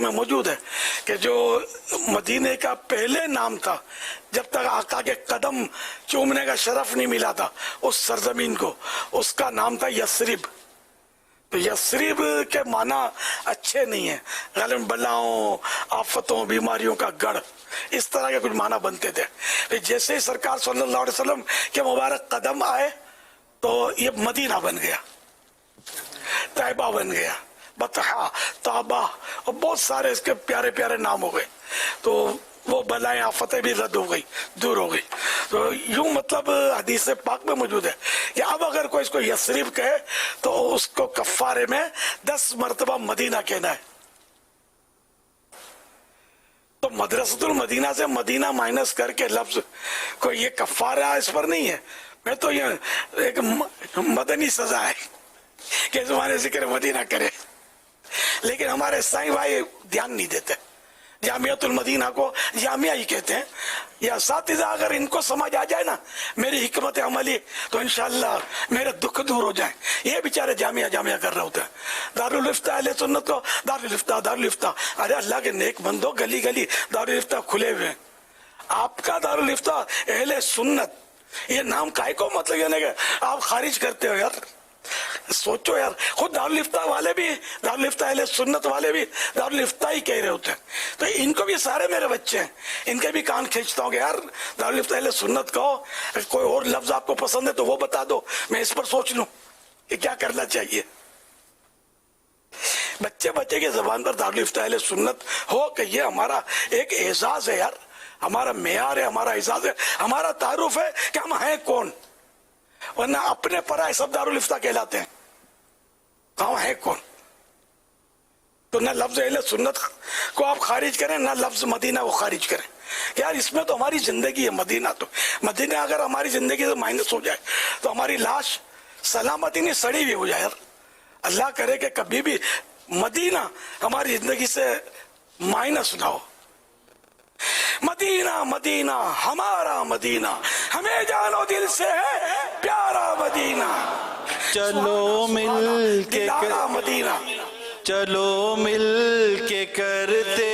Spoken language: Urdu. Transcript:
میں موجود ہے کہ جو مدینے کا پہلے نام تھا جب تک آقا کے قدم چومنے کا شرف نہیں ملا تھا اس سرزمین کو، اس کا نام تھا یثرب۔ تو یثرب کے معنی اچھے نہیں ہیں، غالباً بلاؤں، آفتوں، بیماریوں کا گڑھ، اس طرح کے کچھ معنی بنتے تھے۔ جیسے ہی سرکار صلی اللہ علیہ وسلم کے مبارک قدم آئے تو یہ مدینہ بن گیا، طیبہ بن گیا، بطحا، طابہ، اور بہت سارے اس کے پیارے پیارے نام ہو گئے۔ تو وہ بلائیں آفتیں بھی رد ہو گئی، دور ہو گئی۔ تو یوں مطلب حدیث پاک میں موجود ہے کہ اب اگر کوئی اس کو یثرب کہے تو اس کو کفارے میں 10 مرتبہ مدینہ کہنا ہے۔ تو مدرسۃ المدینہ سے مدینہ مائنس کر کے لفظ کوئی یہ کفارہ اس پر نہیں ہے، میں تو یہ ایک مدنی سزا ہے کہ زمانے ذکر مدینہ کرے، لیکن ہمارے سائیں بھائی دھیان نہیں دیتے، جامعۃ المدینہ کو جامعہ ہی کہتے ہیں۔ یا اساتذہ اگر ان کو سمجھ آ جائے نا میری حکمت عملی تو انشاءاللہ میرے دکھ دور ہو جائیں۔ یہ بیچارے جامعہ جامعہ کر رہے ہوتے ہیں، دارالفتہ اہل سنت کو دارالفتہ دارالفتہ، ارے اللہ کے نیک بندو، گلی گلی دارالفتہ کھلے ہوئے ہیں۔ آپ کا دارالفتہ اہل سنت یہ نام کائے کو مطلب یہ نہیں کہ آپ خارج کرتے ہو یار، سوچو یار، خود دارالفتہ والے بھی، دارالفتہ اہل سنت والے بھی دارالفتہ ہی کہہ رہے ہوتے ہیں۔ تو ان کو بھی سارے میرے بچے ہیں، ان کے بھی کان کھینچتا ہوں کہ یار دارالفتہ اہل سنت کہو، کوئی اور لفظ آپ کو پسند ہے تو وہ بتا دو، میں اس پر سوچ لوں کہ کیا کرنا چاہیے۔ بچے بچے کی زبان پر دارالفتہ اہل سنت ہو کہ یہ ہمارا ایک اعزاز ہے یار، ہمارا معیار ہے، ہمارا اعزاز ہے، ہمارا تعارف ہے کہ ہم ہیں کون، ورنہ اپنے پرائے سب دارالفتہ کہلاتے ہیں، ہم ہیں کون۔ تو نہ لفظ اہل سنت کو آپ خارج کریں، نہ لفظ مدینہ کو خارج کریں، یار اس میں تو ہماری زندگی ہے۔ مدینہ اگر ہماری زندگی سے مائنس ہو جائے تو ہماری لاش سلامتی نہیں سڑی ہوئی ہو جائے یار۔ اللہ کرے کہ کبھی بھی مدینہ ہماری زندگی سے مائنس نہ ہو۔ مدینہ مدینہ ہمارا مدینہ، ہمیں جانو دل سے ہے پیارا مدینہ، چلو مل کے مدینہ، چلو مل کے کرتے